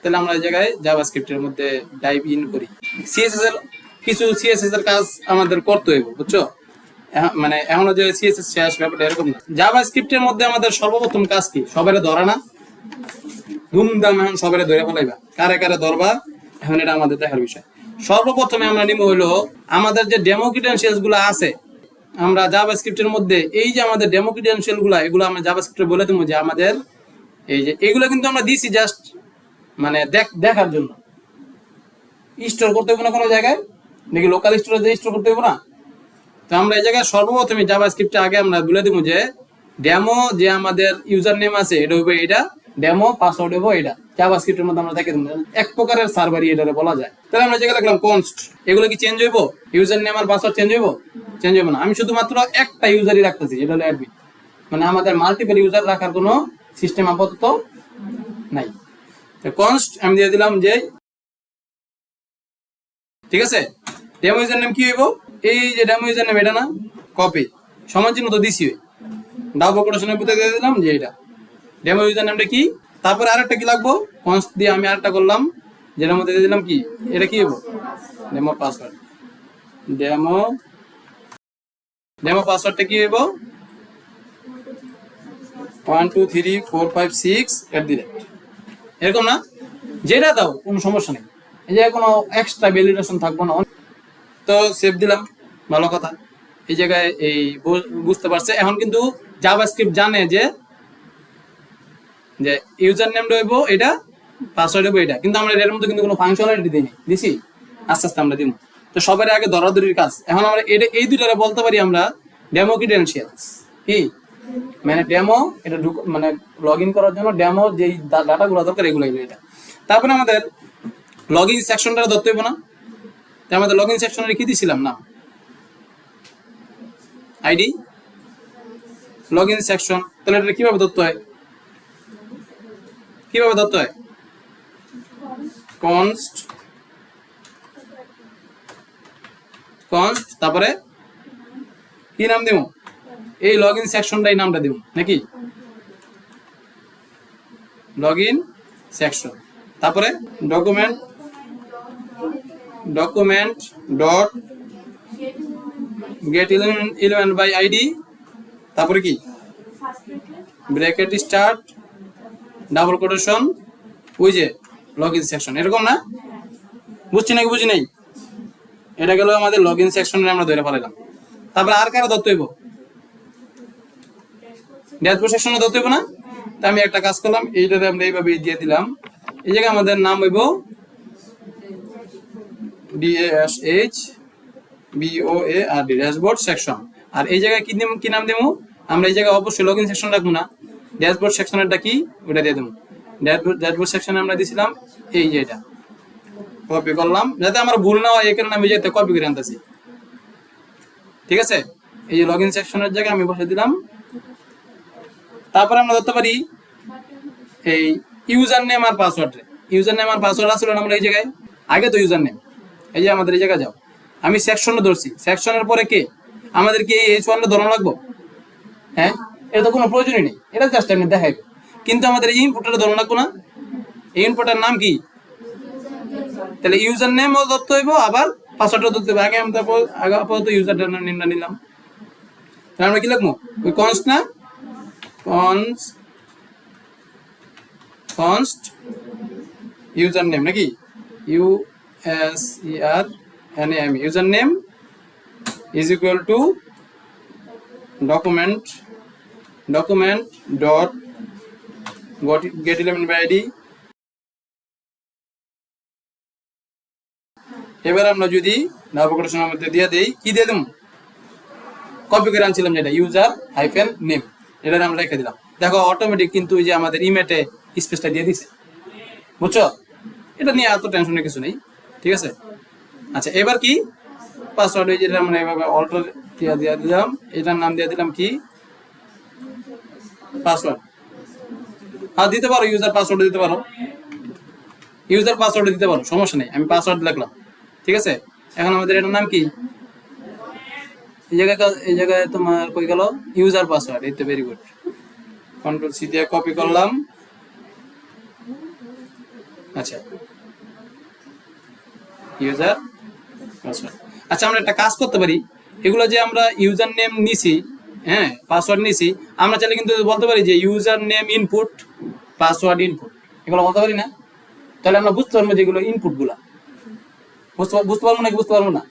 তাহলে আমরা এই জায়গায় জাভাস্ক্রিপ্টের মধ্যে ডাইভ ইন করি। সিএসএস এর কিছু সিএসএস এর কাজ আমাদের করতে হইব, বুঝছো? মানে এখনো যে সিএসএস শেষ ব্যাপারটা এরকম না। জাভাস্ক্রিপ্টের মধ্যে আমাদের সর্বপ্রথম কাজ কি? সবারে ধরা না, ধুমধাম এখন সবারে ধরে ফেলাইবা। কারে কারে ধরবা এখন এটা আমাদের দেখার বিষয়। সর্বপ্রথমে আমরা নিব হইলো আমাদের যে ডেমো ক্রিডেনশিয়ালস গুলো আছে আমরা জাভাস্ক্রিপ্টের মধ্যে, এই যে আমাদের ডেমো ক্রিডেনশিয়াল গুলা, এগুলো আমরা জাভাস্ক্রিপ্টে বলে দেবো যে আমাদের এই যে এগুলো কিন্তু আমরা দিছি জাস্ট মানে দেখার জন্য। স্টোর করতে হবে না কোনো জায়গায়, নাকি লোকাল স্টোরে যে স্টোর করতে হবে না। তো আমরা এই জায়গায় সর্বপ্রথমে জাভাস্ক্রিপ্টে আগে আমরা বলে দেবো যে ডেমো যে আমাদের ইউজার নেম আছে এটা হবে এটা, ডেমো পাসওয়ার্ড হবে এটা। জাভাস্ক্রিপ্টের মধ্যে আমরা দেখে দেবো এক প্রকারের সার্ভারই এটারে বলা যায়। তাহলে আমরা জায়গায় লিখলাম কনস্ট। এগুলো কি চেঞ্জ হইব? ইউজার নেম আর পাসওয়ার্ড চেঞ্জ হইব? চেঞ্জ হবে না। আমি শুধুমাত্র একটা ইউজারই রাখতেছি, যেটা হলো অ্যাডমিন। মানে আমাদের মাল্টিপল ইউজার রাখার কোনো সিস্টেম আপাতত নাই। কনস্ট আমি দিয়ে দিলাম যে, ঠিক আছে। ডেমো ইউজার নেম কি হইব? এই যে ডেমো ইউজার নেম এটা না, কপি সমান চিহ্ন তো দিছি, ডাবল কোটেশনের ভিতরে দিয়ে দিলাম যে এটা ডেমো ইউজার নেমটা কি। তারপরে আরেকটা কি লাগবো, কনস্ট দিয়ে আমি আরেকটা করলাম, যেটার মধ্যে দিয়ে দিলাম কি, এটা কি হইব? Demo password. ডেমো পাসওয়ার্ডটা কি হইব? 1 2 3 4 5 6 এরকম না, যেটা দাও কোনো সমস্যা নেই। এই যে কোনো এক্সট্রা ভ্যালিডেশন থাকবো না। তো সেভ দিলাম, ভালো কথা। এই জায়গায় এই বুঝতে পারছে এখন কিন্তু জাভাস্ক্রিপ্ট জানে যে ইউজার নেমটা হইব এটা, পাসওয়ার্ড হইব এটা, কিন্তু আমরা এর মধ্যে কিন্তু কোনো ফাংশনালিটি দিছি। আস্তে আস্তে আমরা দিব। তো সবার আগে ধরাধরির কাজ। এখন আমরা এই দুইটারে বলতে পারি আমরা ডেমো ক্রিডেনশিয়ালস। কি মানে ডেমো, এটা মানে লগ ইন করার জন্য ডেমো যেই ডাটাগুলো দরকার এগুলো এটা। তারপরে আমাদের লগ ইন সেকশনটা ধরতে হইব না? আমাদের লগ ইন সেকশনে কি দিছিলাম না, আইডি লগ ইন সেকশন। তাহলে এটা কিভাবে ধরতে হয়? কনস্ট তারপরে কি নাম দিব? এই লগ ইন সেকশনটাই নামটা দিব নাকি, লগ ইন সেকশন। তারপরে document dot get 11 by ID. তারপরে কি ব্র্যাকেট স্টার্ট ডাবল কোটেশন, ওই যে লগ ইন সেকশন। এরকম না? বুঝছি নাকি বুঝি নাই? এটা গেল আমাদের লগ ইন সেকশনে আমরা ধরে ফেলাইলাম। তারপরে আর কারা ধরতে হইব? ড্যাশবোর্ড সেকশনে ধরতে হইব না? তা আমি একটা কাজ করলাম, এইটাতে আমরা এইভাবে দিয়ে দিলাম। এই জায়গায় আমাদের নাম হইব DASHBOARD ড্যাশবোর্ড সেকশন। আর এই জায়গায় কি নাম দেবো আমরা? এই জায়গায় অবশ্যই লগ ইন সেকশন রাখবো না, ড্যাশবোর্ড সেকশনেরটা কি ওটা দিয়ে দেবো। ড্যাশবোর্ড সেকশনে আমরা দিয়েছিলাম এই যে এটা, কপি করলাম যাতে আমার ভুল না হয়, এই কারণে আমি যাতে কপি করে আনতেছি। ঠিক আছে, এই যে লগ ইন সেকশনের জায়গায় আমি বসে দিলাম। তারপরে আমরা ধরতে পারি এই ইউজার নেম আর পাসওয়ার্ড। ইউজার নেম আর পাসওয়ার্ড আসলে আমরা এই জায়গায় আগে তো ইউজার নেম, এই যে আমাদের এই জায়গায় যাও, আমি সেকশনে ধরছি। সেকশনের পরে কে আমাদের কি এই H1 ধরন লাগবো? হ্যাঁ, এটা তো কোনো প্রয়োজনই নেই, এটা জাস্ট আমি দেখাই। কিন্তু আমাদের এই ইনপুটটা ধরন লাগবো না? এই ইনপুটের নাম কি? তাহলে ইউজার নেমও ধরতে হইব, আবার পাসওয়ার্ডও ধরতে হবে। আগে আমরা আপাতত ইউজার নেমটা নিলাম। তাহলে আমরা কি লিখবো? ওই কনস্ট না, কনস্ট ইউজার নেম নাকি, USERNAME user name is equal to document dot get 11 by ID. এবার আমরা যদি ডাবল কোটেশনের মধ্যে দিয়ে দেই, কি দিয়ে দেব? কপি করে আনছিলাম যেটা user-name, এটা আমরা রেখে দিলাম। দেখো অটোমেটিক কিন্তু ওই যে আমাদের ইমেটে স্পেসটা দিয়ে দিছে, বুঝছো? এটা নিয়ে এত টেনশনের কিছু নেই, ঠিক আছে। আচ্ছা, এবার কি পাসওয়ার্ড, ওই যেটা আমরা এভাবে অল্টার দিয়ে দিলাম, এটার নাম দিয়ে দিলাম কি পাসওয়ার্ড। আর দিতে পারো ইউজার পাসওয়ার্ড দিতে পারো, সমস্যা নেই। আমি পাসওয়ার্ড লিখলাম, ঠিক আছে। এখন আমাদের এটার নাম কি? এই জায়গায় তোমার কই গেল ইউজার পাসওয়ার্ড। এই তো ভেরি গুড। কন্ট্রোল সি দিয়ে কপি করলাম, আচ্ছা ইউজার পাসওয়ার্ড। আচ্ছা আমরা একটা কাজ করতে পারি, এগুলো যে আমরা ইউজার নেম নিছি, হ্যাঁ পাসওয়ার্ড নিছি, আমরা চাইলে কিন্তু বলতে পারি যে user name input password input, এগুলো বলতে পারি না? তাহলে আমরা বুঝতে পারবো যেগুলো ইনপুট গুলা, বুঝতে পারবো নাকি বুঝতে পারবো না?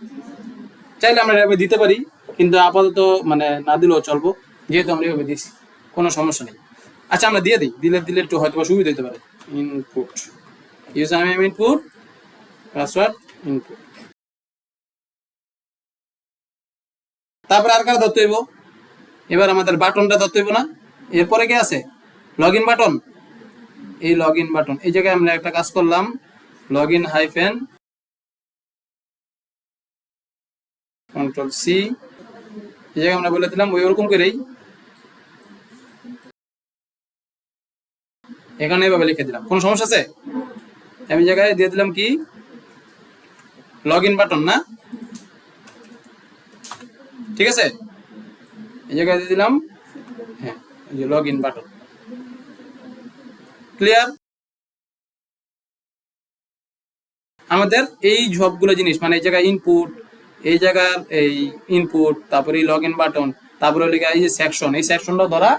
চাইলে আমরা এভাবে দিতে পারি, কিন্তু আপাতত মানে না দিলেও চলবো, যেহেতু আমরা এভাবে দিছি কোনো সমস্যা নেই। আচ্ছা আমরা দিয়ে দিই, দিলে একটু হয়তো সুবিধা হতে পারে। Input user name input password input. তারপরে আর কার ধরতে হইব? এবার আমাদের বাটনটা ধরতে হইব না? এরপরে কি আছে? Log in button. এই লগ ইন বাটন, এই জায়গায় আমরা একটা কাজ করলাম, log in hyphen control C, এই জায়গায় আমরা বলে দিলাম ওই ওরকম করেই এখানে এভাবে লিখে দিলাম, কোনো সমস্যা আছে? আমি জায়গায় দিয়ে দিলাম কি লগ ইন বাটন, না ঠিক আছে? এই জায়গায় দিয়ে দিলাম হ্যাঁ এই যে লগ ইন বাটন। ক্লিয়ার? আমাদের এই সবগুলো জিনিস মানে এই জায়গায় ইনপুট, এই জায়গার এই ইনপুট, তারপরে এই লগ ইন বাটন, তারপরে এই যে সেকশন, এই সেকশনটা ধরা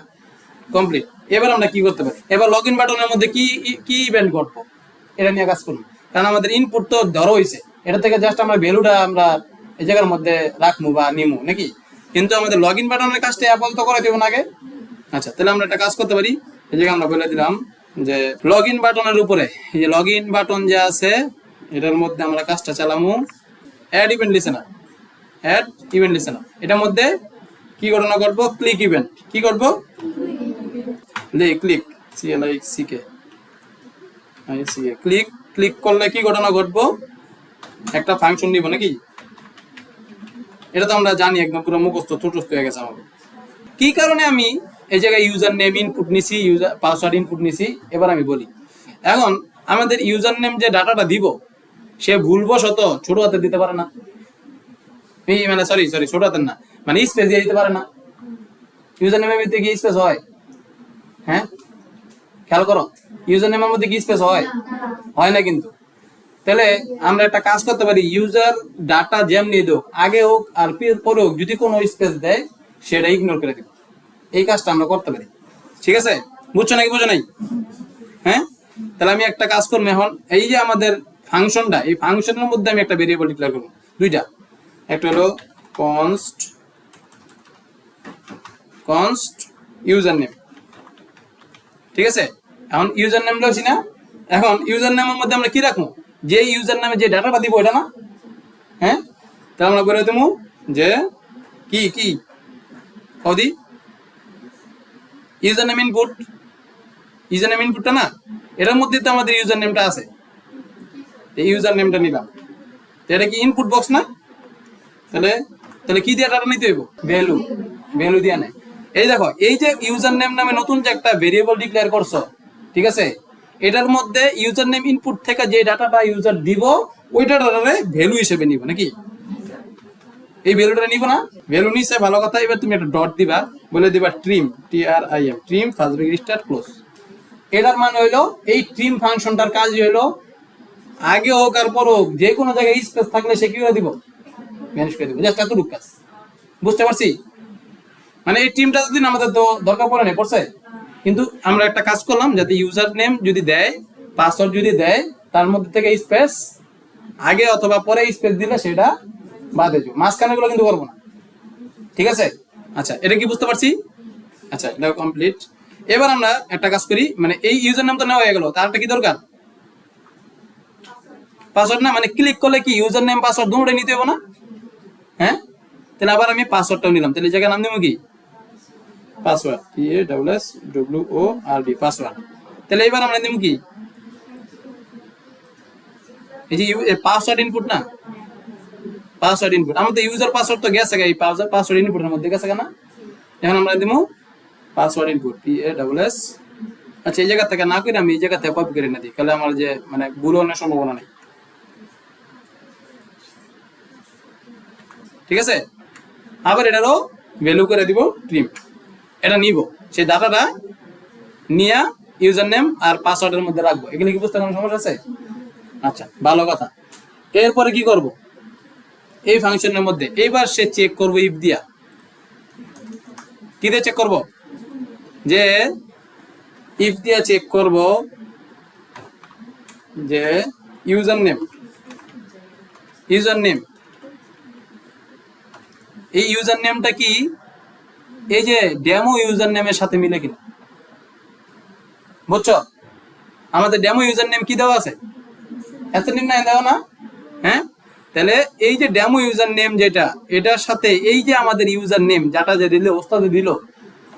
কমপ্লিট। এবার আমরা কি করতে পারি? এবার লগ ইন বাটনের মধ্যে কি কি ইভেন্ট ঘটবো এটা নিয়ে কাজ করবো, কারণ আমাদের ইনপুট তো ধরো হয়েছে, এটা থেকে জাস্ট আমরা ভ্যালুটা আমরা এই জায়গার মধ্যে রাখবো বা নিমু নাকি, কিন্তু আমাদের লগ ইন বাটনের কাজটা আপাতত করে দেবো না আগে। আচ্ছা তাহলে আমরা একটা কাজ করতে পারি, এই জায়গায় আমরা বলে দিলাম যে লগ ইন বাটনের উপরে এই যে লগ ইন বাটন যে আছে এটার মধ্যে আমরা কাজটা চালামু add event listener, add event listener. এটার মধ্যে কি ঘটনা ঘটবো? Click event. কি করবো? ক্লিক সিএলআইসিকে ক্লিক, ক্লিক করলে কি ঘটনা ঘটবো? একটা ফাংশন নিব নাকি? এটা তো আমরা জানি, একদম পুরো মুখস্থ চতুর্থ হয়ে গেছে আমাদের। কি কারণে আমি এই জায়গায় ইউজার নেম ইনপুট নিছি, ইউজার পাসওয়ার্ড ইনপুট নিছি? এবার আমি বলি, এখন আমাদের ইউজার নেম যে ডাটাটা দিব সে ভুলবশত ছোট হাতে দিতে পারে না, মানে সরি ছোট হাতের না, মানে স্পেস দিয়ে দিতে পারে না। ইউজার নেমের মধ্যে কি স্পেস হয়? হ্যাঁ খেয়াল করো, ইউজার নেমের মধ্যে কি স্পেস হয়? হয় না কিন্তু। তাহলে আমরা একটা কাজ করতে পারি, ইউজার ডাটা যেমনি হোক আগে হোক আর পরে হোক, যদি কোনো স্পেস দেয় সেটা ইগনোর করে দিব। এই কাজটা আমরা করতে পারি, ঠিক আছে? বুঝছো নাকি বুঝো নাই? হ্যাঁ তাহলে আমি একটা কাজ করবো এখন, এই যে আমাদের ফাংশনটা, এই ফাংশনের মধ্যে আমি একটা ভেরিয়েবল ডিক্লেয়ার করবো দুইটা, একটা হলো কনস্ট ইউজার নেম, ঠিক আছে? এখন ইউজার নেম লিখছি না, এখন ইউজার নেমের মধ্যে আমরা কি রাখবো? যে ইউজার নামে যে ডাটাটা দিব এটা না, হ্যাঁ তাহলে আমরা বলে দেবো যে কি কি কদি user name input, user name ইনপুটটা না, এটার মধ্যে তো আমাদের ইউজার নেমটা আছে, এই ইউজার নেমটা নিলাম, এটা কি ইনপুট বক্স না? তাহলে তাহলে কি দিয়ে ডাটা নিতে হইব? ভ্যালু, ভ্যালু দিয়ে নেয়। এই দেখো এই যে ইউজার নেম নামে নতুন যে একটা ভেরিয়েবল ডিক্লেয়ার করছো, ঠিক আছে, এটার মধ্যে ইউজার নেম ইনপুট থেকে যে ডাটাটা ইউজার দিব ওই ডাটাটারে ভ্যালু হিসেবে নিব নাকি? এই ভ্যালুটা নিব না? ভ্যালু নিছে ভালো কথা। এবার তুমি একটা ডট দিবা, বলে দিবা trim, TRIM, trim first bracket start close. এটার মানে হইলো এই ট্রিম ফাংশনটার কাজই হইলো আগে হোক আর পর হোক যে কোনো জায়গায় স্পেস থাকলে সে কি করে দিব? ম্যানেজ করে দিব। জাস্ট এতটুকু কাজ, বুঝতে পারছি? মানে এই টিমটা যদি আমাদের তো দরকার পড়ে না, পড়ছে, কিন্তু আমরা একটা কাজ করলাম যাতে ইউজার নেম যদি দেয়, পাসওয়ার্ড যদি দেয়, তার মধ্যে থেকে স্পেস আগে অথবা পরে স্পেস দিলে সেটা বাদে যাবে, মাঝখানে গুলো কিন্তু করবো না, ঠিক আছে? আচ্ছা এটা কি বুঝতে পারছি? আচ্ছা দেখো কমপ্লিট। এবার আমরা একটা কাজ করি, মানে এই ইউজার নাম তো নেওয়া হয়ে গেল, তারটা কি দরকার? পাসওয়ার্ড না, মানে ক্লিক করলে কি ইউজার নেম পাসওয়ার্ড দুটোই নিতে হবে না? হ্যাঁ তাহলে আবার আমি পাসওয়ার্ডটাও নিলাম, তাহলে এই জায়গায় নাম দেবো কি? Password, PASSWORD password. তাহলে এবার আমরা দেবো কি? এই যে পাসওয়ার্ড ইনপুট না, পাসওয়ার্ড ইনপুট আমাদের ইউজার পাসওয়ার্ড তো গেছে, এই পাসওয়ার্ড ইনপুটের মধ্যে গেছে না, এখন আমরা দেবো পাসওয়ার্ড ইনপুট PASS। আচ্ছা এই জায়গা থেকে না করে আমি এই জায়গা থেকে কপি করে না দিই, তাহলে আমার যে মানে ভুল হওয়ার সম্ভাবনা নেই, ঠিক আছে? আবার এটারও ভ্যালু করে দিব ট্রিম, এটা নিব, সেই ডাটাটা নিয়ে ইউজার নেম আর পাসওয়ার্ডের মধ্যে রাখবো। এগুলো কি বুঝতে কোনো সমস্যা আছে? আচ্ছা, ভালো কথা। এরপরে কি করব, এই ফাংশনের মধ্যে এইবার সে চেক করবো ইফ দিয়া। কি দিয়ে চেক করব? যে ইফ দিয়া চেক করব যে ইউজার নেম এই ইউজার নেমটা কি এই যে ডেমো ইউজার নেমের সাথে মিলে কিনা। বুঝছো? আমাদের ডেমো ইউজার নেম কি দেওয়া আছে? অ্যাসাইন না দেওয়া না? হ্যাঁ, তাহলে এই যে ডেমো ইউজার নেম যেটা, এটার সাথে এই যে আমাদের ইউজার নেম যেটা যে দিলে ওস্তাদে দিল,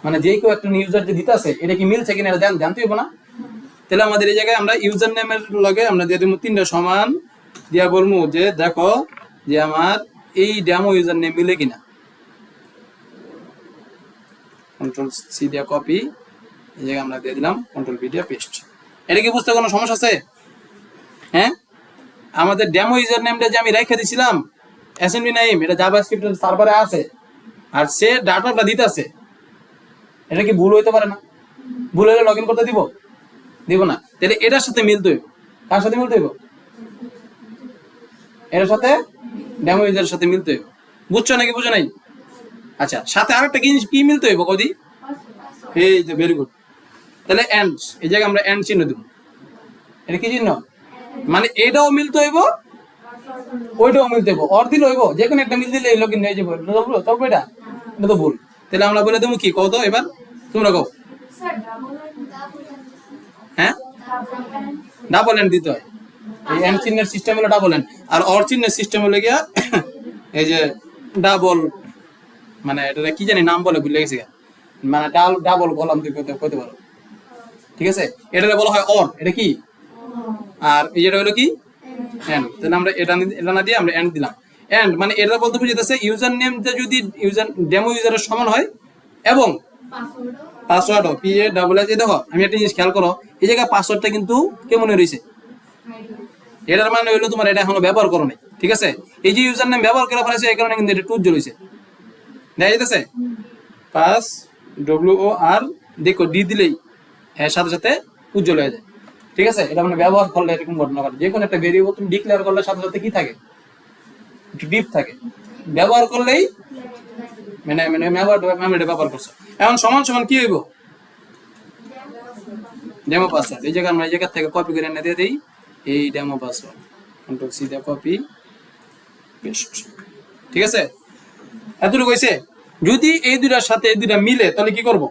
মানে যে কেউ একটা ইউজার যে দিতে আছে, এটা কি মিলছে কিনা এটা জানতে হবে না? তাহলে আমাদের এই জায়গায় আমরা ইউজার নেমের লগে আমরা দিয়ে দেবো 3টা সমান দিয়া বলবো যে দেখো যে আমার এই ডেমো ইউজার নেম মিলে কিনা। কন্ট্রোল সি দিয়া কপি, এই জায়গায় আমরা দিয়ে দিলাম কন্ট্রোল ভি দিয়া পেস্ট। এটা কি বুঝতে কোনো সমস্যা আছে? হ্যাঁ, আমাদের ডেমো ইউজার নেমটা যে আমি রেখে দিছিলাম অ্যাসেম্বলি নেম, এটা জাভাস্ক্রিপ্টের সার্ভারে আছে আর সে ডাটাটা দিতেছে, এটা কি ভুল হইতে পারে না? ভুল হলে লগ ইন করতে দিব না? তাহলে এটার সাথে মিলতে হইব। কার সাথে মিলতে হইব? এটার সাথে, ডেমো ইউজারের সাথে মিলতে হইব। বুঝছো নাকি বুঝো নাই? আচ্ছা, সাথে আরেকটা জিনিস কি মিলতে হইব কদি? এই যে ভেরি গুড। তাহলে এন্ড, এই জায়গায় আমরা এন্ড চিহ্ন দেব। এটা কি চিহ্ন? মানে এটাও মিলতে হইব, ওইটাও মিলতে হইব, অর দিলে হইব, যে কোনো একটা মিল দিলে এই লগইন হয়ে যাবে। চলবে? এটা তো ভুল। তাহলে আমরা বলে দেবো কি, কও তো এবার তোমরা কও। হ্যাঁ, ডাবল এন্ড দিতে হয়। এই এন্ড চিহ্নের সিস্টেম হলো ডাবল এন্ড, আর অর চিহ্নের সিস্টেম হলো গিয়া এই যে ডাবল, মানে এটা কি জানি নাম বলে ভুলে গেছি, মানে ডাবল কলাম তুই কইতে পারো। ঠিক আছে, এটা বলা হয় অর, এটা কি, আর এই যেটা হলো কি এন্ড। তাহলে আমরা এটা না দিয়ে আমরা এন্ড দিলাম। এন্ড মানে এটা বলতে বুঝাইতেছে ইউজার নেমটা যদি ইউজার ডেমো ইউজারের সমান হয় এবং পাসওয়ার্ডও PASS। দেখো আমি একটা জিনিস খেয়াল করো, এই জায়গায় পাসওয়ার্ডটা কিন্তু কেমন রয়েছে, এটার মানে হইলো তোমার এটা এখনো ব্যবহার করো নাই। ঠিক আছে, এই যে ইউজার নেম ব্যবহার করা ফেলেছে এই কারণে কিন্তু এটা টুজ জ্বলেছে, দেখা যাইতেছে পাস WOR, দেখো ডি দিলেই এর সাথে সাথে উজ্জ্বল হয়ে যায়। ঠিক আছে, এটা মানে ব্যবহার করলে এরকম ঘটনা ঘটে। যে কোনো একটা ভেরিয়েবল তুমি ডিক্লেয়ার করলে সাথে সাথে কি থাকে, একটু ডিপ থাকে। ব্যবহার করলেই মানে মানে ব্যবহার করছো। এখন সমান সমান কি হইব, ডেমো পাসওয়ার্ড। এই জায়গায় আমরা এই জায়গা থেকে কপি করে এনে দিয়ে দিই এই ডেমো পাসওয়ার্ড, কন্ট্রোল সি দিয়ে কপি পেস্ট। ঠিক আছে, এতটুকু হইছে। যদি এই দুইটার সাথে এই দুইটা মিলে তাহলে কি করব,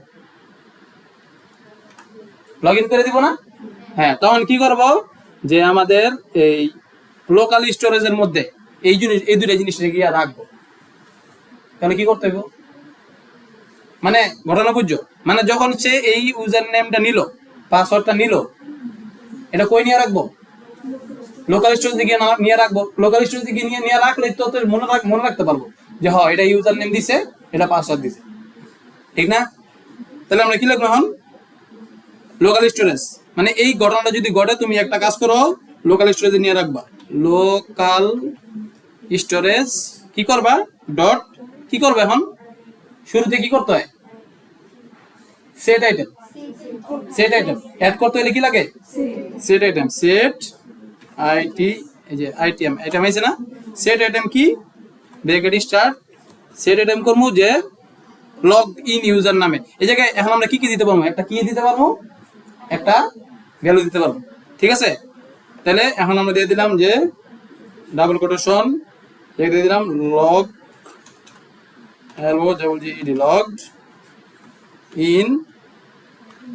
লগ ইন করে দিব না? হ্যাঁ, তখন কি করব যে আমাদের এই লোকাল স্টোরেজের মধ্যে এই দুইটা জিনিস গিয়ে রাখবো। তাহলে কি করতে হইব, মানে ঘটনা বুঝছো? মানে যখন সে এই ইউজার নেমটা নিল, পাসওয়ার্ডটা নিল, এটা কই নিয়ে রাখবো, লোকাল স্টোরেজে গিয়ে নিয়ে রাখবো। লোকাল স্টোরেজে গিয়ে নিয়ে রাখলে তো মনে রাখতে পারবো যে হ্যাঁ এটা ইউজার নেম দিছে, এটা পাসওয়ার্ড দিছে, ঠিক না? তাহলে আমরা কি লিখবো এখন, লোকাল স্টোরেজ। মানে এই ঘটনাটা যদি ঘটে তুমি একটা কাজ করো, লোকাল স্টোরেজে নিয়ে রাখবা। লোকাল স্টোরেজ কি করবা, ডট কি করবে, এখন শুরুতে কি করতে হয়, সেট আইটেম অ্যাড করতে হলে কি লাগে, সেট আইটেম, সেট আইটি, এই যে আইটেম আছে না, সেট আইটেম কি ব্র্যাকেট স্টার্ট, সেট আইটেম করবো যে লগ ইন ইউজার নামে। এই জায়গায় এখন আমরা কি দিতে পারবো, একটা কি দিতে পারবো, একটা ভ্যালু দিতে পারবো। ঠিক আছে, তাহলে এখন আমরা দিয়ে দিলাম যে ডাবল কোটেশন দিয়ে দিলাম লগ লগড ইন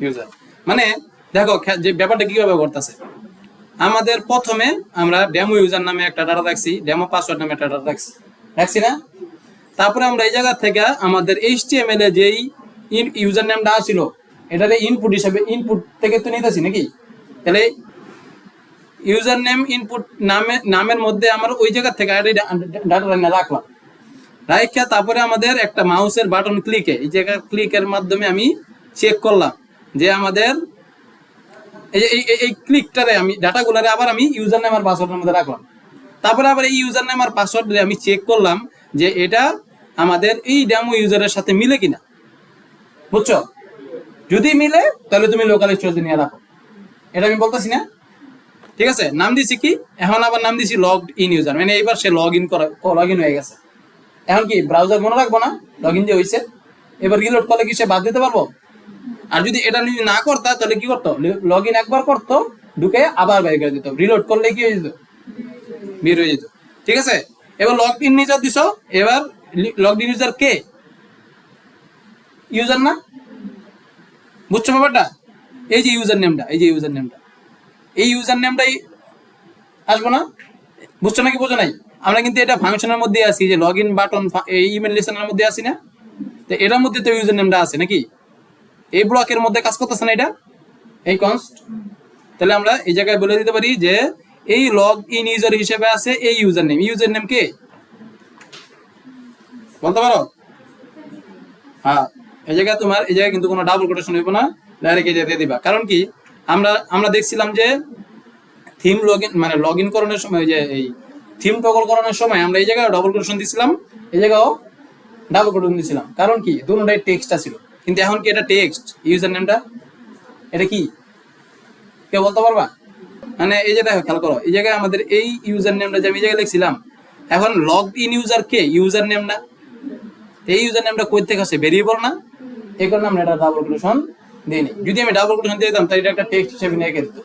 ইউজার। মানে দেখো যে ব্যাপারটা কিভাবে করতেছে, আমাদের প্রথমে আমরা ডেমো ইউজার নামে একটা ডাটা রাখছি, ডেমো পাসওয়ার্ড নামে একটা ডাটা রাখছি না? তারপরে আমরা এই জায়গা থেকে আমাদের HTML এ যেই ইউজার নেমটা আসছিল এটারে ইনপুট হিসেবে, ইনপুট থেকে তো নিতেছি নাকি, তাহলে ইউজার নেম ইনপুট নামের মধ্যে আমার ওই জায়গা থেকে ডাটা রাখলাম। রাইখা তারপরে আমাদের একটা মাউসের বাটন ক্লিকে, এই জায়গা ক্লিকের মাধ্যমে আমি চেক করলাম যে আমাদের এই ক্লিকটারে আমি ডাটাগুলারে আবার আমি ইউজার নেম আর পাসওয়ার্ডের মধ্যে রাখলাম। তারপরে আবার এই ইউজার নেম আর পাসওয়ার্ডে আমি চেক করলাম যে এটা আমাদের এই ডেমো ইউজারের সাথে মিলে কিনা। বুঝছো? যদি মিলে তাহলে তুমি লোকাল স্টোরেজে নিয়ে রাখো, এটা আমি বলতেছি না। ঠিক আছে, নাম দিছি কি, এখন আবার নাম দিছি লগ ইন ইউজার, মানে এইবার সে লগ ইন হয়ে গেছে। এখন কি ব্রাউজার মনে রাখবো না লগ ইন যে হয়েছে, এবার রিলোড করলে কি সে বাদ দিতে পারবো? আর যদি এটা যদি না করতা তাহলে কি করতো, লগ ইন একবার করতো, ঢুকে আবার বের করে দিত, রিলোড করলে কি হয়ে যেত, বের হয়ে যেত। ঠিক আছে, এবার লগ ইন ইউজার দিছো, এবার log in user K, user না, বুঝছো ব্যাপারটা? এই যে ইউজার নেমটা, এই যে ইউজার নেমটা, এই ইউজার নেমটাই আসবো না, বুঝছো নাকি বোঝো নাই? আমরা কিন্তু এটা ফাংশনের মধ্যে আছি, যে লগ ইন বাটন এই ইমেল লিসেনের মধ্যে আছি না, তো এটার মধ্যে তো ইউজার নেমটা আছে নাকি, এই ব্লকের মধ্যে কাজ করতেছে না এটা, এই কনস্ট। তাহলে আমরা এই জায়গায় বলে দিতে পারি যে এই লগ ইন ইউজার হিসেবে আছে এই ইউজার নেম কে বলতে পারো? হ্যাঁ, এই জায়গায় তোমার এই জায়গায় কিন্তু কোনো ডাবল কোটেশন হইব না, ডাইরেক্ট এটা দিয়ে দিবা। কারণ কি, আমরা দেখছিলাম যে থিম লগইন মানে লগইন করানোর সময়, যে এই থিম টগল করানোর সময় আমরা এই জায়গায় ডাবল কোটেশন দিছিলাম, এই জায়গাও ডাবল কোটেশন দিছিলাম। কারণ কি, দুটোটাই টেক্সটটা ছিল, কিন্তু এখন কি এটা টেক্সট ইউজার নেমটা, এটা কি কেউ বলতে পারবা? মানে এই যে দেখো, খেয়াল করো, এই জায়গায় আমাদের এই ইউজার নেমটা যে আমি এই জায়গায় লিখছিলাম, এখন log in user K, user name না, এই ইউজার নেমটা কই থেকে আসে, ভেরিয়েবল না, এই কারণে আমরা এটা ডাবল কোটেশন দিইনি। যদি আমি ডাবল কোটেশন দিয়ে দিতাম তাহলে এটা একটা টেক্সট হিসেবে নিয়ে দিত,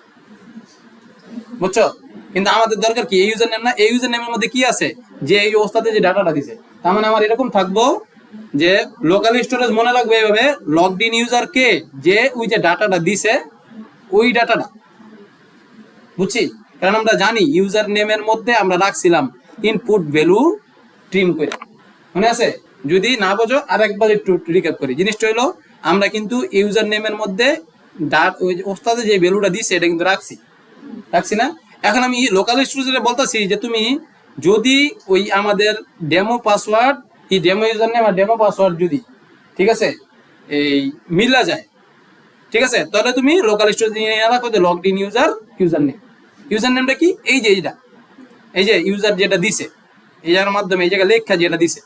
বুঝছো? কিন্তু আমাদের দরকার কি, এই ইউজার নেম না, এই ইউজার নেমের মধ্যে কি আছে, যে এই অবস্থাতে যে ডাটাটা দিছে, তার মানে আমার এরকম থাকবো যে লোকাল স্টোরেজ মনে রাখবে এইভাবে, লগড ইন ইউজার কে, যে ওই যে ডাটাটা দিছে ওই ডাটাটা, বুঝছি? কারণ আমরা জানি ইউজার নেমের মধ্যে আমরা রাখছিলাম ইনপুট ভ্যালু ট্রিম করে, মনে আছে? যদি না বোঝো আরেকবার একটু রিক্যাপ করি, জিনিসটা হলো আমরা কিন্তু ইউজার নেমের মধ্যে ওই ওস্তাদে যে ভ্যালুটা দিছে এটা কিন্তু রাখছি না। এখন আমি লোকাল স্টোরেজে বলতেছি যে তুমি যদি ওই আমাদের ডেমো পাসওয়ার্ড, এই ডেমো ইউজার নেম আর ডেমো পাসওয়ার্ড যদি, ঠিক আছে, এই মিলা যায়, ঠিক আছে, তাহলে তুমি লোকাল স্টোরেজ নিয়ে রাখো যে লগড ইন ইউজার নেমটা কি, এই যে এইটা, এই যে ইউজার যেটা দিছে এই জায়গার মাধ্যমে, এই জায়গায় লেখা যেটা দিছে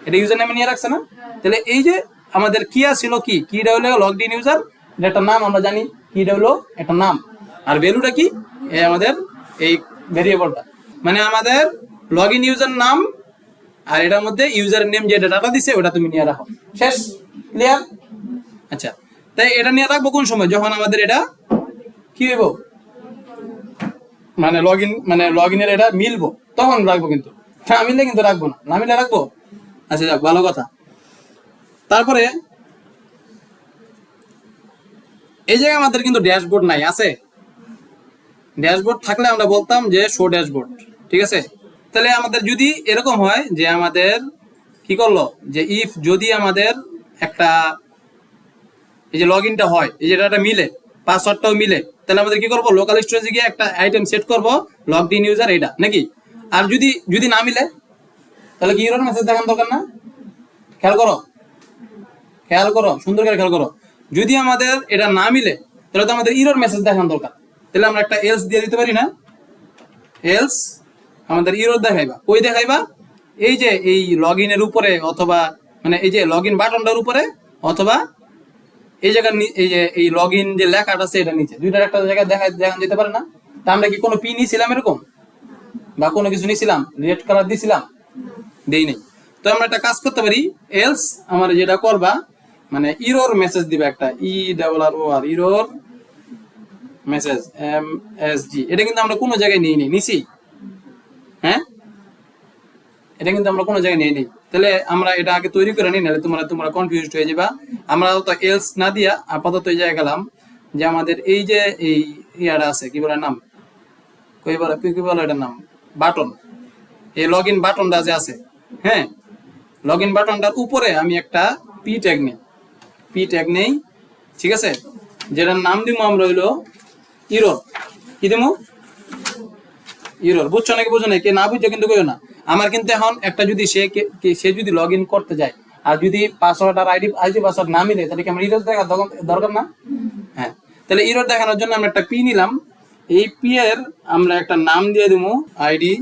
এটা ইউজার নেমে নিয়ে রাখছে না। তাহলে এই যে আমাদের কিয়া ছিল কি, কিটা হলো লগড ইন ইউজার, এটা একটা নাম, আমরা জানি কিটা হলো একটা নাম, আর ভ্যালুটা কি, এই আমাদের এই ভেরিয়েবলটা, মানে আমাদের লগ ইন ইউজার নাম, আর এটার মধ্যে ইউজার নেম যে ডাটা দিছে ওটা তুমি নিয়ে রাখো, শেষ, ক্লিয়ার? আচ্ছা, তাই এটা নিয়ে রাখবো কোন সময়, যখন আমাদের এটা কি হইব, মানে লগ ইনের এটা মিলবো তখন রাখবো, কিন্তু না মিললে কিন্তু রাখবো না, না মিললে রাখবো। আচ্ছা যাক, ভালো কথা। তারপরে এই জায়গায় আমাদের কিন্তু ড্যাশবোর্ড নাই, আছে? ড্যাশবোর্ড থাকলে আমরা বলতাম যে শো ড্যাশবোর্ড, ঠিক আছে? তাহলে আমাদের যদি এরকম হয় যে আমাদের কি করলো, যে ইফ যদি আমাদের একটা এই যে লগ ইনটা হয়, এই যে ডাটা মিলে, পাসওয়ার্ডটাও মিলে, তাহলে আমাদের কি করবো, লোকাল স্টোরেজে গিয়ে একটা আইটেম সেট করবো লগড ইন ইউজার এটা নাকি। আর যদি না মিলে তাহলে কি ইরর মেসেজ দেখান দরকার না? খেয়াল করো সুন্দর করে খেয়াল করো, যদি আমাদের এটা না মিলে তাহলে তো আমাদের ইরর মেসেজ দেখান দরকার, তাহলে আমরা একটা এলস দিয়ে দিতে পারি না? এলস আমাদের ইরর দেখাইবা, কই দেখাইবা, এই যে এই লগ ইনের উপরে, অথবা মানে এই যে লগ ইন বাটনটার উপরে, অথবা এই জায়গার এই যে এই লগ ইন যে লেখাটা আছে এটা নিচে, দুইটার একটা জায়গায় দেখান যেতে পারে না? তা আমরা কি কোনো পি নিয়েছিলাম এরকম, বা কোনো কিছু নিয়েছিলাম, রেড কালার দিয়েছিলাম? দেই নাই। তো আমরা একটা কাজ করতে পারি, এলস আমার যেটা করবা, মানে ইরর মেসেজ দিবে একটা, ERROR ইরর মেসেজ MSG, এটা কিন্তু আমরা কোনো জায়গায় নিছি, হ্যাঁ, এটা কিন্তু আমরা কোনো জায়গায় নিই। তাহলে আমরা এটা আগে তৈরি করে নিই, নাহলে তোমরা কনফিউজড হয়ে যাবা। আমরা তো এলস না দিয়া আপাতত এই জায়গায় গেলাম যে আমাদের এই যে এই ইয়াটা আছে, কি বলে নাম, কি বলে এটার নাম, বাটন, এই লগ ইন বাটনটা যে আছে, হ্যাঁ, লগ ইন বাটনটার উপরে আমি একটা পি ট্যাগ নেই, ঠিক আছে, যেটার নাম দিব আমরা হইলো ইরর, কি দিব, ইরর। বুঝছো নাকি বুঝো না? কে না বুঝছো কিন্তু কইও না। আমার কিন্তু এখন একটা যদি সে যদি লগ ইন করতে যায় আর যদি পাসওয়ার্ড আর আইডি পাসওয়ার্ড না মিলে, তাহলে কি আমার ইরর দেখা দরকার না? হ্যাঁ, তাহলে ইরর দেখানোর জন্য আমরা একটা পি নিলাম, এই পি এর আমরা একটা নাম দিয়ে দিব, আইডি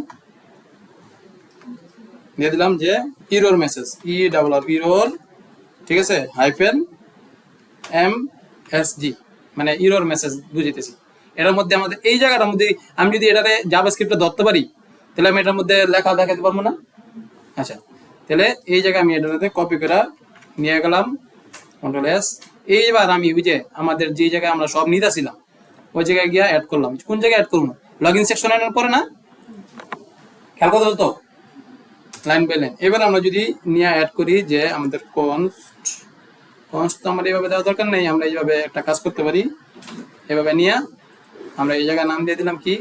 দিয়ে দিলাম যে ইরর মেসেজ, ERROR ইরর, ঠিক আছে, হাইফেন এসজি মানে ইরর মেসেজ বুঝাইতেছি। এটার মধ্যে আমাদের এই জায়গাটার মধ্যে আমি যদি এটারে জাভাস্ক্রিপ্টে ধরতে পারি তাহলে আমি এটার মধ্যে লেখা দেখাতে পারবো না। আচ্ছা, তাহলে এই জায়গায় আমি এটাতে কপি করে নিয়ে গেলাম, কন্ট্রোল এস। এইবার আমি ওই যে আমাদের যে জায়গায় আমরা সব নিতেছিলাম ওই জায়গায় গিয়ে অ্যাড করলাম। কোন জায়গায় অ্যাড করবো? লগ ইন সেকশন আনার পরে না, খেয়াল কথা তো লাইন বাই লাইন। এবার আমরা যদি নিয়ে অ্যাড করি যে আমাদের কনস্ট তো আমার এইভাবে দেওয়া দরকার নেই, আমরা এইভাবে একটা কাজ করতে পারি। এভাবে নিয়ে আমরা এই জায়গায় নাম দিয়ে দিলাম কি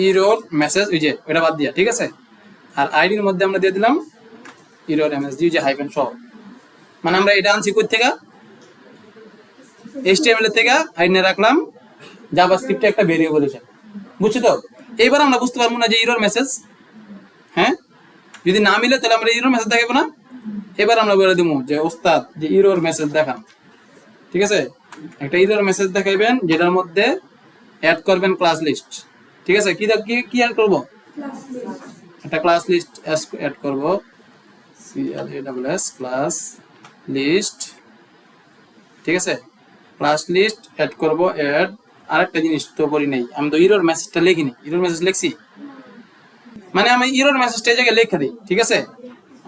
ইরর মেসেজ, ওই যে ওটা বাদ দিয়া, ঠিক আছে। আর আইডির মধ্যে আমরা দিয়ে দিলাম ইরর এমএসজি যে হাইফেন সহ, মানে আমরা এটা আনছি কই থেকে, HTML এর থেকে আইনে রাখলাম জাভাস্ক্রিপ্টে একটা ভেরিয়েবল হিসেবে, বুঝছো তো। এইবার আমরা বুঝতে পারবো না যে ইরর মেসেজ, হ্যাঁ যদি না মিলে তাহলে আমরা ইরর মেসেজ দেখাবো না। এবার আমরা বলে দিব যে ওস্তাদ যে ইরর মেসেজ দেখান, ঠিক আছে। একটা ইরর মেসেজ দেখাইবেন যেটার মধ্যে অ্যাড করবেন ক্লাস লিস্ট, ঠিক আছে। কি অ্যাড করব? একটা ক্লাস লিস্ট অ্যাড করব, CLASS ক্লাস লিস্ট, ঠিক আছে। ক্লাস লিস্ট অ্যাড করব, অ্যাড আরেকটা জিনিস তো করি নাই, আমি তো ইরর মেসেজটা লিখিনি। ইরর মেসেজ লিখছি মানে আমি ইরর মেসেজটা এই জায়গায় লিখে দিই, ঠিক আছে।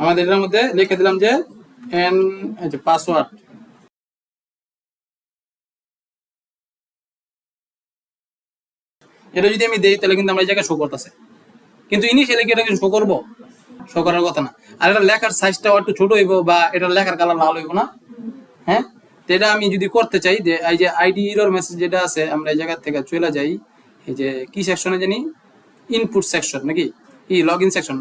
আমাদের এর মধ্যে লিখে দিলাম যে এন পাসওয়ার্ড, এটা যদি আমি দেই তাহলে কিন্তু আমরা এই জায়গায় শো করতেছে, কিন্তু ইনিশিয়ালি কি এটা কিন্তু শো করবো? শো করার কথা না। আর এটা লেখার সাইজটাও একটু ছোট হইব বা এটা লেখার কালার লাল হইব না, হ্যাঁ। তো এটা আমি যদি করতে চাই যে এই যে আইডি ইরর মেসেজ যেটা আছে, আমরা এই জায়গা থেকে চলে যাই এই যে কি সেকশনে জানি, ইনপুট সেকশন নাকি লগ ইন সেকশন,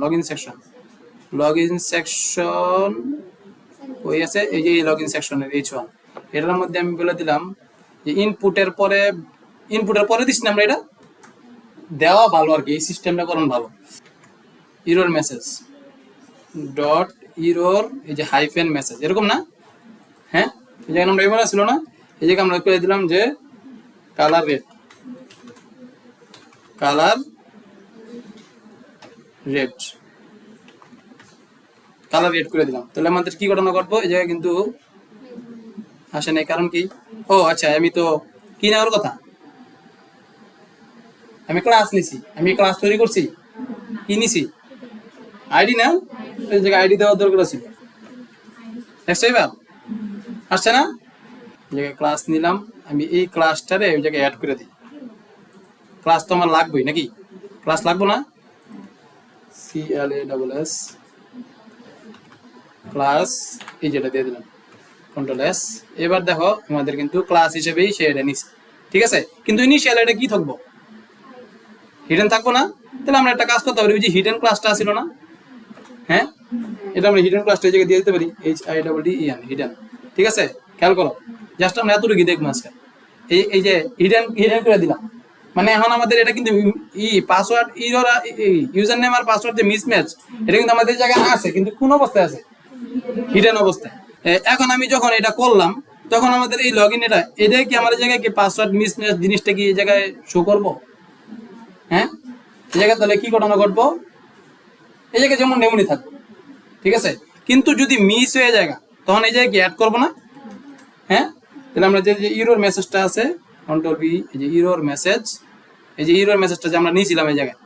ওই আছে এই যে লগ ইন সেকশনের H1, এটার মধ্যে আমি বলে দিলাম যে ইনপুটের পরে দিচ্ছি না আমরা, এটা দেওয়া ভালো আর কি, এই সিস্টেমটা করুন ভালো। ইরর মেসেজ ডট ইরর এই যে হাইফেন মেসেজ, এরকম না, হ্যাঁ। এই জায়গায় আমরা এবার ছিল না, এই জায়গায় আমরা করে দিলাম যে কালার রেড করে দিলাম। তাহলে আমাদের কি ঘটনা ঘটবো? এই জায়গায় কিন্তু আসে নাই, কারণ কি? ও আচ্ছা, আমি তো কি নেওয়ার কথা, আমি ক্লাস নিছি, আমি ক্লাস তৈরি করছি, কি নিছি? আইডি না, এই জায়গায় আইডি দেওয়ার দরকার ছিল। এবার আসছে না, এই জায়গায় ক্লাস নিলাম, আমি এই ক্লাসটারে ওই জায়গায় অ্যাড করে দিই। ক্লাস তো আমার লাগবেই নাকি, ক্লাস লাগবো না? CLASS ক্লাস এই যেটা দিয়ে দিলাম, কন্ট্রোল এস। এবার দেখো আমাদের কিন্তু ক্লাস হিসেবেই সে এটা নিচ্ছে, ঠিক আছে। কিন্তু ইনিশিয়াল এটা কি থাকবো? হিডেন থাকবো না। তাহলে আমরা একটা কাজ করতে পারি, ওই যে হিডেন ক্লাসটা ছিল না, হ্যাঁ, এটা আমরা হিডেন ক্লাসটা এই জায়গায় দিয়ে দিতে পারি, HIDDEN হিডেন, ঠিক আছে। খেয়াল করো, জাস্ট আমরা এতটুকু দেখবো আজকে, এই যে হিডেন করে দিলাম, মানে এখন আমাদের এটা কিন্তু পাসওয়ার্ড ইউজার নেম আর পাসওয়ার্ড যে মিসম্যাচ, এটা কিন্তু আমাদের জায়গায় আছে, কিন্তু কোন অবস্থায় আছে? হিডেন অবস্থায়। এখন আমি যখন এটা করলাম তখন আমাদের এই লগ ইন এটা কি আমার জায়গায় কি পাসওয়ার্ড মিসম্যাচ জিনিসটা কি এই জায়গায় শো করবো? হ্যাঁ, এই জায়গায় তাহলে কি ঘটনা ঘটবো? এই জায়গায় যেমন নেমনি থাকবো, ঠিক আছে। কিন্তু যদি মিস হয়ে যায় তখন এই জায়গায় কি অ্যাড করবো না, হ্যাঁ। তাহলে আমরা যে ইরর মেসেজটা আছে, কন্ট্রোল বি, এই যে ইরর মেসেজ, এই যে ইরর মেসেজটা যে আমরা নিয়েছিলাম এই জায়গায়,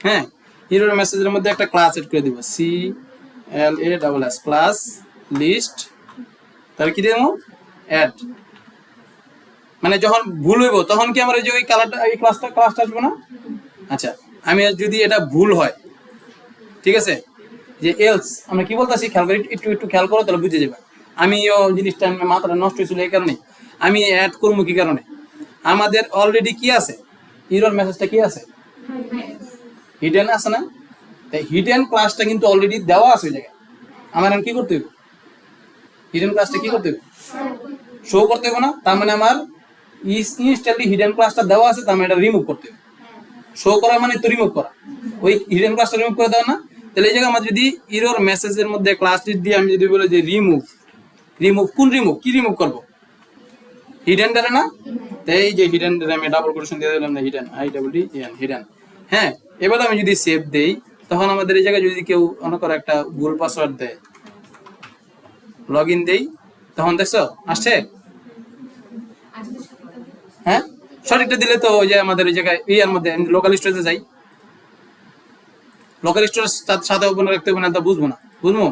হ্যাঁ, ইরর মেসেজের মধ্যে একটা ক্লাস এড করে দিব, CLASS ক্লাস লিস্ট, তাহলে কি দেবো? অ্যাড। মানে যখন ভুল হইব তখন কি আমার এই যে ওই কালারটা এই ক্লাসটা আসবে না? আচ্ছা, আমি যদি এটা ভুল হয়, ঠিক আছে, যে এলস আমরা কি বলতেছি খেয়াল করি, একটু খেয়াল করো তাহলে বুঝে যাবে। আমি জিনিসটা মাথাটা নষ্ট হয়েছিল এই কারণে আমি অ্যাড করবো, কি কারণে? আমাদের অলরেডি কি আছে, ইরর মেসেজটা কি আছে, হিডেন আছে না। তাই হিডেন ক্লাসটা কিন্তু অলরেডি দেওয়া আছে ওই জায়গায়, আমার কি করতে হবে? হিডেন ক্লাসটা কি করতে হবে? শো করতে হবে না। তার মানে আমার ইনস্ট্যান্টলি হিডেন ক্লাসটা দেওয়া আছে, তার মানে এটা রিমুভ করতে হবে। শো করা মানে তো রিমুভ করা, ওই হিডেন ক্লাসটা রিমুভ করে দেওয়া না। তাহলে এই জায়গায় আমার যদি ইরর মেসেজের মধ্যে ক্লাস লিস্ট দিয়ে আমি যদি বলি যে রিমুভ, কোন রিমুভ, কি রিমুভ করবো? হিডেন ডাটা না। তাই এই যে হিডেন ডাটা আমি ডাবল কোটেশন দিয়ে দিলাম না, হিডেন IDDEN হিডেন, হ্যাঁ। এবার আমি যদি সেভ দেই তখন আমাদের এই জায়গায় যদি কেউ অন্য করে একটা ভুল পাসওয়ার্ড দেয়, লগ ইন দেই, তখন দেখছো আসছে। হ্যাঁ, সঠিকটা দিলে তো ওই যে আমাদের ওই জায়গায় ইয়ার মধ্যে লোকাল স্টোরেজে যাই, লোকাল স্টোরেজ সাথে ওপেন রাখতে হবে না, তা বুঝবো না, বুঝবো।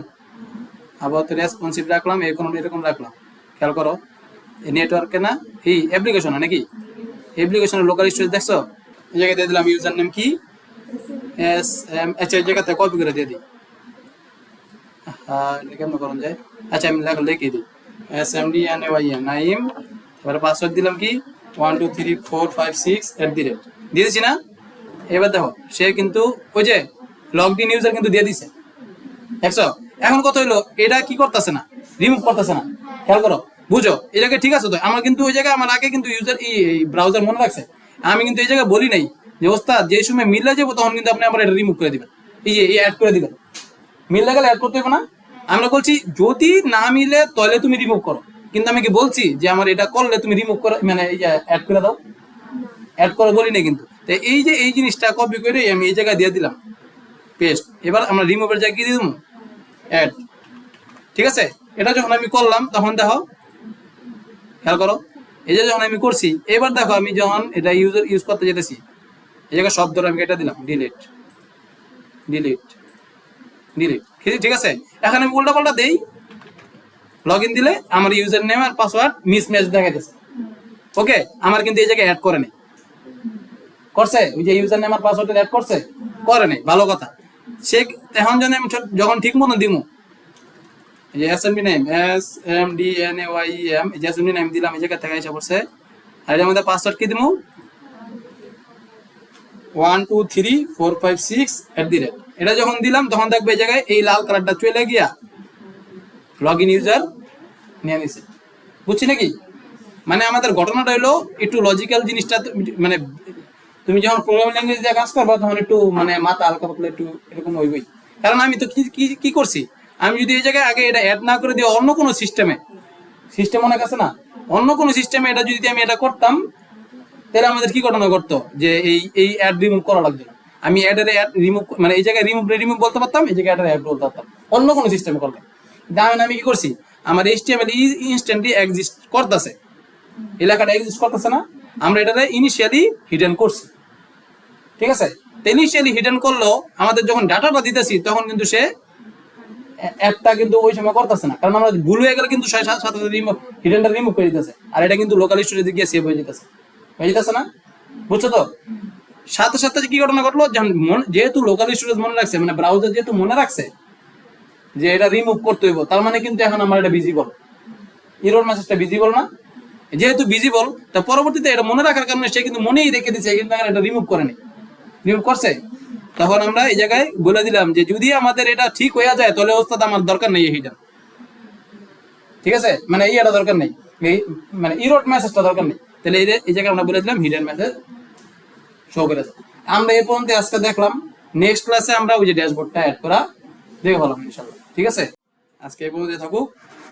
আবার তো রেসপন্সিভ রাখলাম, এরকম রাখলাম, খেয়াল করো। এই নেটওয়ার্কে না, এই অ্যাপ্লিকেশন নাকি অ্যাপ্লিকেশনের লোকাল স্টোরেজ দেখছো, এই জায়গায় দিয়ে দিলাম ইউজার নেম কি এস এম, আচ্ছা এই জায়গাতে কপি করে দিয়ে দিই। এটা কেমন করুন যায়, আচ্ছা আমি লিখে দিই SMDNAYM নাইম, এবারে পাসওয়ার্ড দিলাম কি 12345 6 দিয়ে দিয়েছি না। এবার দেখো সে কিন্তু ওই যে লগড ইন ইউজার কিন্তু দিয়ে দিছে, দেখছো। এখন কত হইলো, এটা কি করতেছে না, রিমুভ করতেছে না, খেয়াল করো, বুঝো এই জায়গায় ঠিক আছে। তো আমার কিন্তু ওই জায়গায় আমার আগে কিন্তু ইউজার ব্রাউজার মনে রাখছে, আমি কিন্তু এই জায়গায় বলি নাই যে ওস্তাদ যে সময় মিলে যাবো তখন কিন্তু আপনি আমার এটা রিমুভ করে দিবেন, এই অ্যাড করে দিবেন, মিলে গেলে অ্যাড করতে হবে না। আমরা বলছি যদি না মিলে তাহলে তুমি রিমুভ করো, কিন্তু আমি কি বলছি যে আমার এটা করলে তুমি রিমুভ করো, মানে এই অ্যাড করে দাও, অ্যাড করে বলি না কিন্তু। তো এই যে এই জিনিসটা কপি করে আমি এই জায়গায় দিয়ে দিলাম পেস্ট। এবার আমরা রিমুভের জায়গায় কি দিয়ে দেবো, অ্যাড, ঠিক আছে। এটা যখন আমি করলাম তখন দেখো, খেয়াল করো, এই যে যখন আমি করছি, এবার দেখো আমি যখন এটা ইউজ করতে যেতেছি, এই জায়গায় শব্দ আমি এটা দিলাম ডিলিট ডিলিট ডিলিট, ঠিক আছে। এখন আমি উল্টা পাল্টা দেই, লগ ইন দিলে আমার ইউজার নেম আর পাসওয়ার্ড মিসম্যাচ দেখাইতেছে, ওকে। আমার কিন্তু এই জায়গায় অ্যাড করে নেই, করছে ওই যে ইউজার নেম আর পাসওয়ার্ড অ্যাড করছে, করে নেই, ভালো কথা। সে এখন জানি আমি যখন ঠিক মতো দিমু, এই যে এসএমডি নেম SMDNAYM, এই যে এসএমডি নেম দিলাম, এই জায়গা থেকে এসে পড়ছে। আর এর মধ্যে পাসওয়ার্ড কি দিমু 12345 @ এটা যখন দিলাম তখন দেখবে এই জায়গায় এই লাল কালারটা চলে গিয়া লগ ইন ইউজার নিয়ে নিছে, বুঝছি নাকি। মানে আমাদের ঘটনাটা হলো একটু লজিক্যাল জিনিসটা, মানে তুমি যখন প্রোগ্রামিং ল্যাঙ্গুয়েজ দিয়ে কাজ করবা তখন একটু মানে মাথা হালকা পাতলা একটু এরকম হইবই। কারণ আমি তো কি করছি, আমি যদি এই জায়গায় আগে এটা অ্যাড না করে দিই অন্য কোনো সিস্টেম অনেক আছে না, অন্য কোনো সিস্টেমে এটা যদি আমি এটা করতাম, তাহলে আমাদের কি ঘটনা ঘটতো যে এই অ্যাড রিমুভ করা লাগতো না। আমি অ্যাডের অ্যাড রিমুভ, মানে এই জায়গায় রিমুভ বলতে পারতাম, এই জায়গায় অ্যাড বলতে পারতাম, অন্য কোনো সিস্টেমে করতাম। কিন্তু আমি কি করছি, আমার HTML ইনস্ট্যান্টলি এক্সিস্ট করতেছে, এলাকাটা এক্সিস্ট করতেছে না, আমরা এটাতে ইনিশিয়ালি হিডেন করছি, ঠিক আছে। তো ইনিশিয়ালি হিডেন করলেও আমাদের যখন ডাটাটা দিতেছি তখন কিন্তু সে একটা কিন্তু ওই সময় করতেছে না, কারণ আমরা ভুল হয়ে গেলে কিন্তু সাথে হিডেনটা রিমুভ করে দিতেছে, আর এটা কিন্তু লোকাল স্টোরেজে গিয়ে সেভ হয়ে যেতেছে না, বুঝছো তো। সাথে সাথে কি ঘটনা ঘটলো, যেহেতু লোকাল স্টোরেজ মনে রাখছে, মানে ব্রাউজার যেহেতু মনে রাখছে যে এটা রিমুভ করতে হইব, তার মানে কিন্তু এখন আমার এটা ভিজিবল, এরর মেসেজটা ভিজিবল না, যেহেতু ভিজিবল, তা পরবর্তীতে এটা মনে রাখার কারণে সে কিন্তু মনেই রেখে দিচ্ছে, কিন্তু এটা রিমুভ করেনি, রিমুভ করছে। তখন আমরা এই জায়গায় বলে দিলাম যে যদি আমাদের এটা ঠিক হয়ে যায় তাহলে ওস্তাদ আমার দরকার নেই হিডেন, ঠিক আছে, মানে এটা দরকার নেই, এই মানে ইরোড মেসেজটা দরকার নেই, তাহলে এই জায়গায় আমরা বলে দিলাম হিডেন মেসেজ শো করে। আমরা এই পর্যন্ত আজকে দেখলাম, নেক্সট ক্লাসে আমরা ওই যে ড্যাশবোর্ডটা অ্যাড করা দেখে ভালো ইনশাআল্লাহ, ঠিক আছে। আজকে এই পর্যন্ত থাকুক।